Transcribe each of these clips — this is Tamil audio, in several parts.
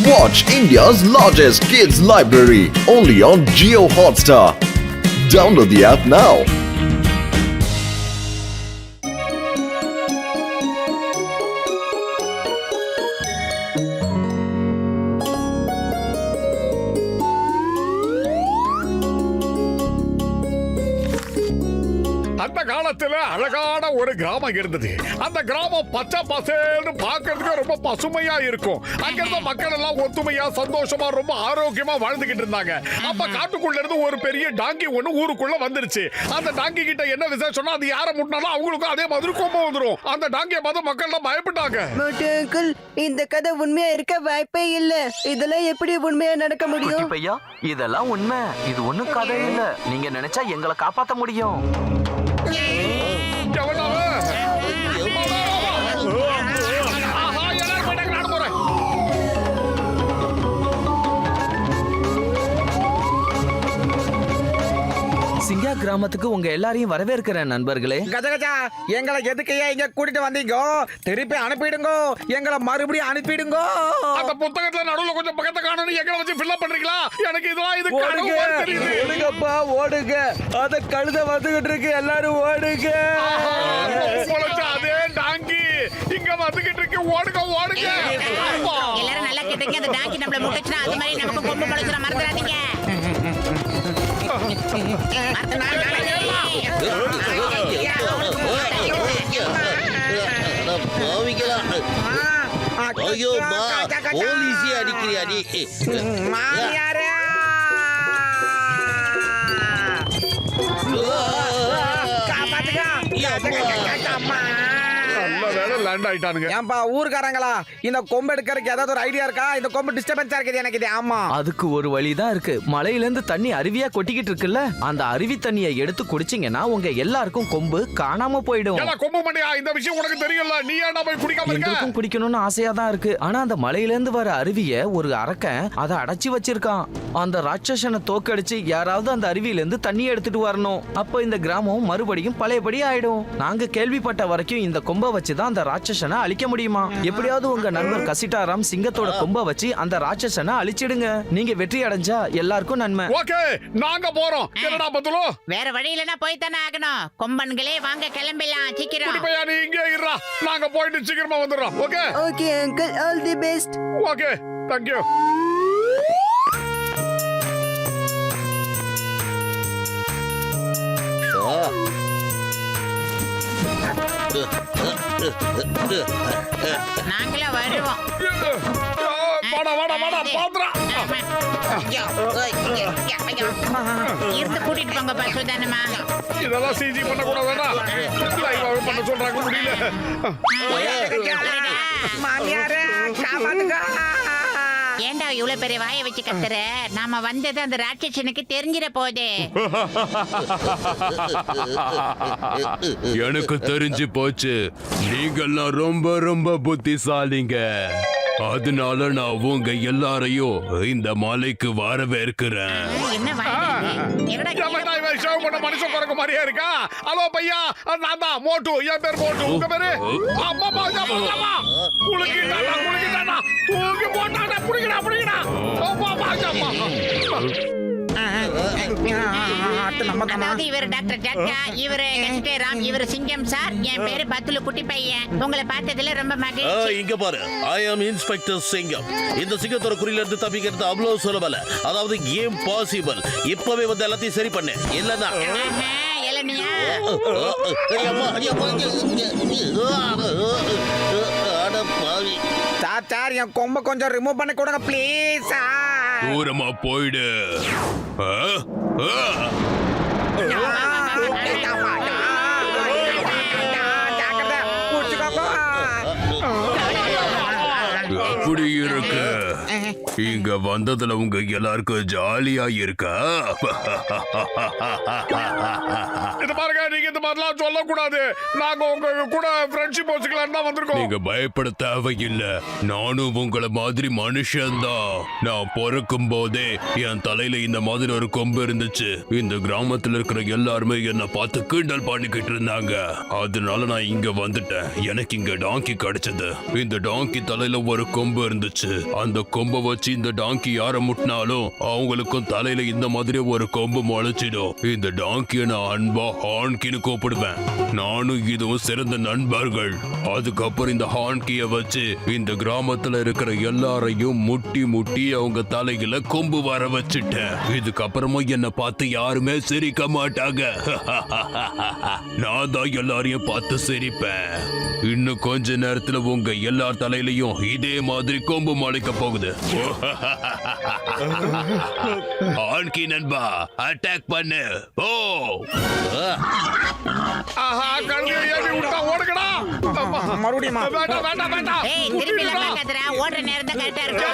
Watch India's largest kids library only on Jio Hotstar. Download the app now. அந்த காலத்துல அழகான ஒரு கிராமம் இருந்தது. அந்த கிராமம் பச்சை பசேல்னு பார்க்கிறதுக்கு ரொம்ப பசுமையா இருக்கும். அங்க இருந்த மக்கள் எல்லாம் ஒத்துமையா சந்தோஷமா ரொம்ப ஆரோக்கியமா வாழ்ந்துகிட்டு இருந்தாங்க. அப்ப காட்டுக்குள்ள இருந்து ஒரு பெரிய டாங்கி ஒண்ணு ஊருக்குள்ள வந்துருச்சு. அந்த டாங்கி கிட்ட என்ன விசேஷம்னா அது யாரை முட்டினாலும் அவங்களுக்கும் அதே மாதிரி கோபம் வந்துரும். அந்த டாங்கியை பார்த்து மக்கள் எல்லாம் பயப்பட்டாங்க. அங்கிள், இந்த கதை உண்மையா இருக்க வாய்ப்பே இல்ல. இதெல்லாம் எப்படி உண்மையா நடக்க முடியும்? பையா, இதெல்லாம் உண்மை. இது ஒண்ணும் கதை இல்ல. நீங்க நினைச்சா எங்களை காப்பாத்த முடியும். சிங்கா கிராமத்துக்கு உங்க எல்லாரையும் வரவேற்கிறேன் நண்பர்களே. கஜகஜா, எங்களை எதுக்கையா இங்க கூட்டிட்டு வந்தீங்க? திருப்பி அனுப்பிடுங்க, எங்களை மறுபடியும் அனுப்பிடுங்க. அந்த புத்தகத்துல நடுவுல கொஞ்சம் பக்கத்தை காணணும், எங்களை வச்சு ஃபில் அப் பண்றீங்களா? எனக்கு இதெல்லாம் இது ஓடுங்கப்பா ஓடுங்க, அத கழுத வந்துகிட்டு இருக்கு, எல்லாரும் ஓடுங்க. அதே டாங்கி இங்க வந்துகிட்டு இருக்கு, ஓடுங்க ஓடுங்க. எல்லாரும் நல்லா கேட்டீங்க. அந்த டாங்கி நம்மள முட்டுச்சுனா அது மாதிரி நமக்கு கொம்பு முளைச்சுற மறந்துடாதீங்க. ஐயோ மா, போலீஸே அடிக்கிறியா நீ? மாமியாரே, காப்பாத்துங்க. லேண்ட் ஆயிட்டானுங்க. ஏன்பா ஊர்காரங்களா, இந்த கொம்பு எடுக்கிறதுக்கு ஏதாவது ஒரு ஐடியா இருக்கா? இந்த கொம்பு டிஸ்டர்பன்ஸா இருக்குது எனக்கு இது. ஆமா, அதுக்கு ஒரு வழிதான் இருக்கு. மலையில இருந்து தண்ணி அருவியா கொட்டிக்கிட்டு இருக்குல்ல, அந்த அருவி தண்ணியை எடுத்து குடிச்சீங்கன்னா உங்க எல்லாருக்கும் கொம்பு காணாம போயிடும். கொம்பு மண்டையா, இந்த விஷயம் உனக்கு தெரியல. நீ ஏன்டா போய் குடிக்காம இருக்க? எங்களுக்கும் குடிக்கணும்னு ஆசையா தான் இருக்கு. ஆனா அந்த மலையில இருந்து வர அருவிய ஒரு அரக்கன் அதை அடைச்சி வச்சிருக்கான். அந்த ராட்சசனை தோக்கடிச்சு யாராவது அந்த அருவியில இருந்து தண்ணி எடுத்துட்டு வரணும். அப்ப இந்த கிராமம் மறுபடியும் பழையபடி ஆயிடும். நாங்க கேள்விப்பட்ட வரைக்கும் இந்த கொம்பை வச்சுதான் அந்த ராட்சசனை அழிக்க முடியுமா? எப்படியாவது உங்க நண்பர் கசிட்டாராம் சிங்கத்தோட கொம்பை வச்சு அந்த ராட்சசனை அழிச்சிடுங்க. நீங்க வெற்றி அடைஞ்சா எல்லாருக்கும் நன்மை. ஓகே, நாங்க போறோம். என்னடா பத்துலோ? வேற வழி இல்லனா போய் தானே ஆகணும். கொம்பன்களே வாங்க, கிளம்பிடலாம் சீக்கிரம். குடிப்பையா, நீ இங்கே இருடா. நாங்க போயிட்டு சீக்கிரமா வந்துடுறோம். Okay okay uncle, all the best. Okay, thank you. நாங்களே வருவோம். வாடா வாடா வாடா, பாத்ரா. இருந்து கூட்டிட்டு போங்க பசுதானமா. இதெல்லாம் சிஜி பண்ண கூடாதுடா. லைவாவே பண்ண சொல்றாங்க, முடியல. மாமியாரே காப்பாத்துங்க. ஏண்டா இவ்வளவு பெரிய வாயை வச்சு கத்துற? நாம வந்தது அந்த ராட்சசனுக்கு தெரிஞ்சிட போதே. எனக்கு தெரிஞ்சு போச்சு, நீங்கெல்லாம் ரொம்ப ரொம்ப புத்திசாலிங்க. அதனால நான் உங்க எல்லாரையும் இந்த மலைக்கு வரவேற்கிறேன். என்ன மனுஷன் பிறகு மாதிரியா இருக்கா? ஹலோ பையா, நான் தான் மோட்டு. என் பேர் மோட்டு. உங்க பேரு? அம்மா பாஜா பாஜா. குளுக்கிட்டானா குளுக்கிட்டானா, தூக்கி போட்டானா, புடிங்கடா புடிங்கடா. அம்மா பாஜா. அதாவது இவர் டாக்டர் ஜட்கா, இவரு கசிட்டேராம், இவரு சிங்கம் சார். என் பேரு பத்துலு குட்டி பையன். உங்களை பார்த்ததுல ரொம்ப மகிழ்ச்சி. இங்க பாரு, ஐ ஆம் இன்ஸ்பெக்டர் சிங்கம். இந்த சிங்கத்தோட குறியில இருந்து தப்பிக்கிறது அவ்வளவு சுலபல. அதாவது இம்பாசிபிள். இப்பவே வந்து எல்லாத்தையும் சரி பண்ணு, இல்லன்னா சார் என் கொம்ப கொஞ்சம் ரிமூவ் பண்ணி கொடுங்க ப்ளீஸ். தூரமா போயிடு. எப்படி இருக்கு? இங்க வந்ததுல உங்க எல்லாருக்கும் ஜாலியா இருக்கா? இது பாருங்க, நீங்க இந்த மாதிரிலாம் சொல்லக்கூடாது. நாங்க உங்க கூட ஃப்ரெண்ட்ஷிப் வச்சுக்கலாம் தான் வந்திருக்கோம். நீங்க பயப்பட தேவையில்லை. நானும் உங்களை மாதிரி மனுஷன்தான். நான் பிறக்கும் போதே என் தலையில இந்த மாதிரி ஒரு கொம்பு இருந்துச்சு. இந்த கிராமத்துல இருக்கிற எல்லாருமே என்ன பார்த்து கிண்டல் பண்ணிக்கிட்டு இருந்தாங்க. அதனால நான் இங்க வந்துட்டேன். எனக்கு இங்க டாங்கி கிடைச்சது. இந்த டாங்கி தலையில ஒரு கொம்பு கொம்பு இருந்துச்சு. அந்த கொம்பை வச்சு இந்த டாங்கி யார முட்டினாலும் அவங்களுக்கும் தலையில இந்த மாதிரி ஒரு கொம்பு முளைச்சிடும். இந்த டாங்கிய நான் அன்பா ஹான்கின்னு கூப்பிடுவேன். நானும் இதுவும் சிறந்த நண்பர்கள். அதுக்கப்புறம் இந்த ஹான்கிய வச்சு இந்த கிராமத்துல இருக்கிற எல்லாரையும் முட்டி முட்டி அவங்க தலையில கொம்பு வர வச்சுட்டேன். இதுக்கப்புறமா என்ன பார்த்து யாருமே சிரிக்க மாட்டாங்க. நான் தான் எல்லாரையும் பார்த்து சிரிப்பேன். இன்னும் கொஞ்ச நேரத்துல உங்க எல்லார் தலையிலையும் இதே மாதிரி கொம்பு முளைக்க போகுது. ஆன்கி நண்பா, அட்டாக் பண்ணு. ஓ ஆஹா, கழுதையை ஏவி விட்டா ஓடுங்கடா. அம்மா. மறுபடியும் வேண்டாம், வேண்டாம், வேண்டாம். ஏய் திருப்பி எல்லாம் பார்க்காதடா. ஓடுற நேரம் தான் கரெக்டா இருக்கும்.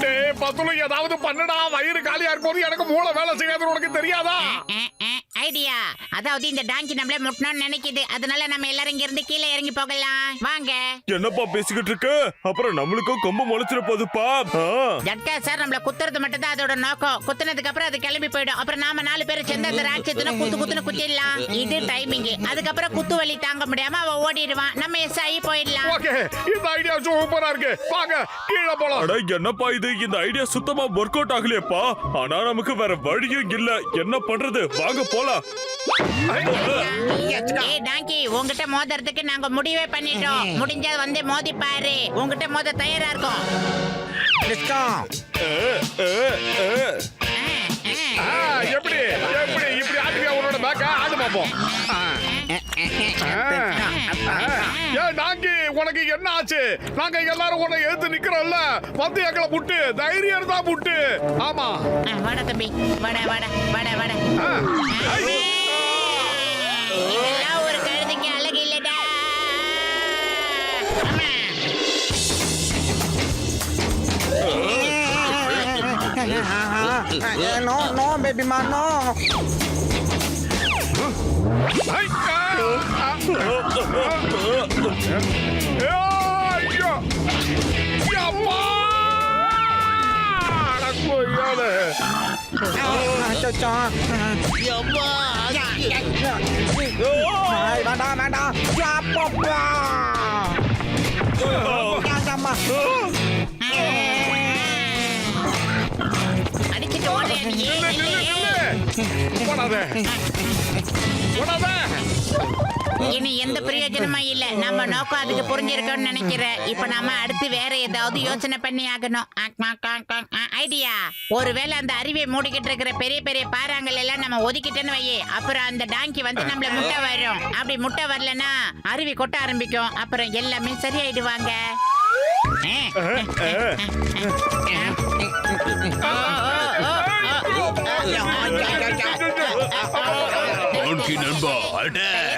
டேய் பத்துலு, ஏதாவது பண்ணுடா. வயிறு காலியா இருக்கும்போது எனக்கு மூளை வேலை செய்யாது, உனக்கு தெரியாதா? ஐடியா. அதாவது இந்த டாங்கி நம்மள முட்டணும்னு நினைக்குது. அதனால நம்ம எல்லாரும் இங்க இருந்து கீழே இறங்கி போகலாம். வாங்க. என்னப்பா பேசிக்கிட்டு இருக்க? அப்புறம் நம்மளுக்கும் கொம்பு முளைச்சிட போகுதுப்பா. ஜட்கா சார் நம்மள குத்துறது மட்டும் தான் அதோட நோக்கம். குத்துனதுக்கு அப்புறம் அது கிளம்பி போயிடும். அப்புறம் நாம 4 பேரும் சேர்ந்து அந்த ராட்சத்துல குத்துன்னு குத்திடலாம். இது டைமிங். அதுக்கப்புறம் குத்து வலி தாங்க முடியாம அவ ஓடிடுவான். நம்ம எஸ் ஆகி போயிடலாம். ஓகே, இந்த ஐடியா சூப்பரா இருக்கு. வாங்க கீழே போலாம். அட என்னப்பா இது? இந்த ஐடியா சுத்தமா ஒர்க் அவுட் ஆகலையேப்பா. ஆனா நமக்கு வேற வழியும் இல்ல. என்ன பண்றது? வாங்க போலாம். ஏய் டாங்கி, உன்கிட்ட மோதறதுக்கு நாங்க முடிவே பண்ணிட்டோம். முடிஞ்சா வந்து மோதி பாரு. உன்கிட்ட மோத தயாரா இருக்கும். எப்படி எப்படி இப்படி ஆட்டுவியா? உன்னோட பேக்க ஆடு பாப்போம். ஏன் டாங்கி, உனக்கு என்ன ஆச்சு? நாங்க எல்லாரும் உன்னை எதிர்த்து நிக்கிறோம்ல. வந்து எங்களை புட்டு, தைரியம் இருந்தா புட்டு. ஆமா, வாடா தம்பி, வாடா வாடா வாடா வாடா. ஐ. இதெல்லாம் ஒரு கழுதைக்கு அழகு இல்லடா. ஆமா. நோ நோ பேபி மா நோ. ஐ. ஐயோ. யப்பா. அட கொய்யாலே. அச்சச்சோ. வேண்டாம் வேண்டாம். அப்பப்பா. அம்மா. அடிச்சிட்டு ஓடுறியா நீ? போடாத. போடாத. இனி எந்த பிரயோஜனமும் இல்ல. நம்ம நோக்கம் அதுக்கு புரிஞ்சிருக்கோம்னு நினைக்கிறேன். இப்ப நாம அடுத்து வேற ஏதாவது யோசனை பண்ணி ஆகணும். ஐடியா. ஒருவேளை அந்த அருவியை மூடிக்கிட்டு இருக்கிற பெரிய பெரிய பாறாங்கள் எல்லாம் நம்ம ஒதுக்கிட்டேன்னு வையே, அப்புறம் அந்த டாங்கி வந்து நம்மள முட்டை வரும். அப்படி முட்டை வரலன்னா அருவி கொட்ட ஆரம்பிக்கும். அப்புறம் எல்லாமே சரியாயிடுவாங்க. ஆன்கி நண்பா,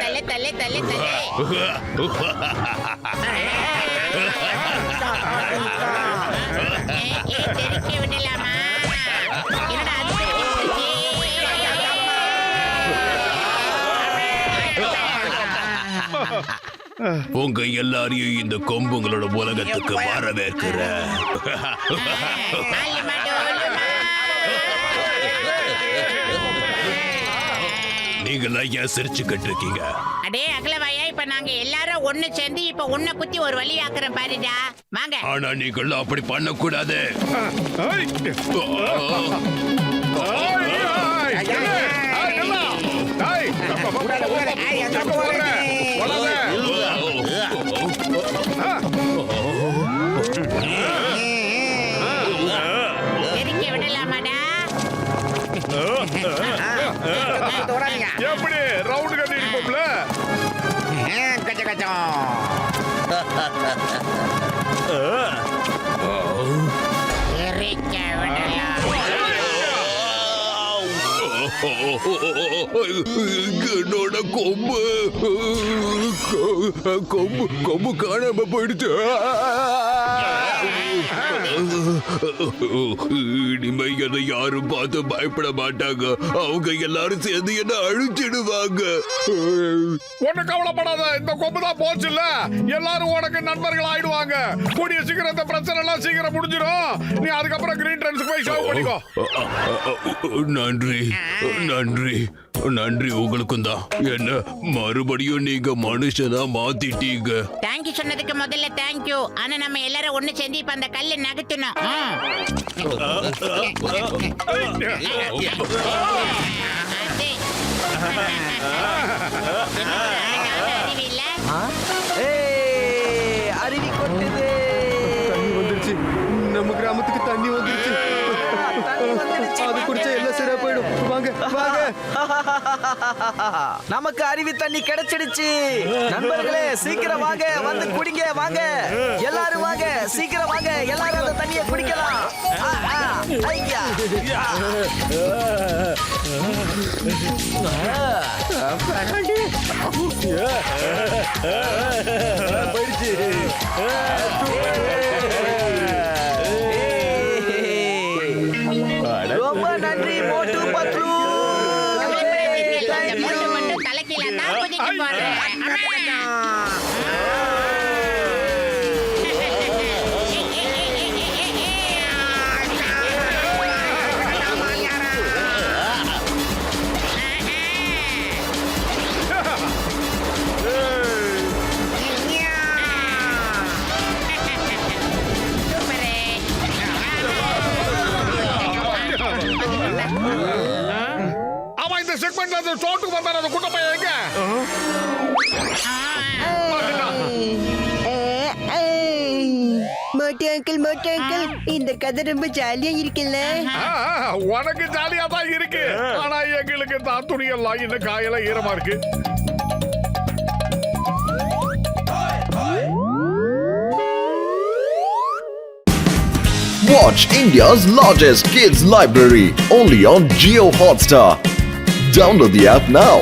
தலை தலை தலை தலை. தெரிக்க விடலாமா? என்னடா அது? உங்க எல்லாரையும் இந்த கொம்புங்களோட உலகத்துக்கு வரவேற்கிற. நீங்களாம் ஏன் சிரிச்சுக்கிட்டு இருக்கீங்க? அடே அகலவாயா, இப்ப நாங்க எல்லாரும் ஒண்ணு சேர்ந்து இப்ப உன்னை குத்தி ஒரு வழி ஆக்குறோம் பாருடா. வாங்க. ஆனா நீங்களும் அப்படி பண்ணக்கூடாது. தெரிக்க விடலாமாடா? எப்படி ரவுண்ட் கட்டி இருப்போம்ல? கச்ச கச்சம். தெரிக்க விடலாம். என்னோட கொம்பு கொம்பு கொம்பு காணாம போயிடுச்சு. இனிமே அதை யாரும் பார்த்து பயப்பட மாட்டாங்க. அவங்க எல்லாரும் சேர்ந்து என்ன அழிச்சிடுவாங்க. ஒண்ணு கவலைப்படாத, இந்த கொம்பு தான் போச்சு இல்ல. எல்லாரும் உனக்கு நண்பர்கள் ஆயிடுவாங்க. கூடிய சீக்கிரம் இந்த பிரச்சனை எல்லாம் சீக்கிரம் முடிஞ்சிடும். நீ அதுக்கப்புறம் கிரீன் ட்ரெண்ட்ஸ்க்கு போய் ஷோ பண்ணிக்கோ. நன்றி நன்றி. நன்றி உங்களுக்கும் தான். என்ன மறுபடியும் நீங்க மனுஷனா மாத்திட்டீங்க. தேங்க்யூ சொன்னதுக்கு முதல்ல தேங்க்யூ. ஆனா நம்ம எல்லாரும் ஒண்ணு சேர்ந்து இப்ப அந்த கல்லை நகர்த்தணும். அது. அறிவு இல்ல? ஏய், அருவி கொட்டுது. தண்ணி வந்துருச்சு. நம்ம கிராமத்துக்கு தண்ணி வந்துருச்சு. தண்ணி வந்துடுச்சு. அது குடிச்சா எல்லாம் சரியா போயிடும். வாங்க வாங்க. நமக்கு அருவி தண்ணி கிடைச்சிடுச்சு. நண்பர்களே சீக்கிரம் வாங்க, வந்து குடிங்க வாங்க. எல்லாரும் வாங்க, சீக்கிரம் வாங்க, எல்லாரும் அந்த தண்ணியை குடிக்கலாம். ஐயா. போயிடுச்சு. ரொம்ப நன்றி மோட்டு பத்லு. அந்த மொட்டை மட்டும் தலைக்கீழ தான் குதிக்க போறேன். அவன் இந்த செக்மெண்ட்ல அந்த ஷோட்டுக்கு வந்தான அந்த குட்ட பையன் எங்க? மோட்டு அங்கிள் இந்த கதை ரொம்ப ஜாலியா இருக்குல்ல? உனக்கு ஜாலியா தான் இருக்கு. ஆனா எங்களுக்கு தான் துணியெல்லாம் இன்னும் காயெல்லாம் ஈரமா இருக்கு. Watch India's largest kids library only on Geo Hotstar. Download the app now.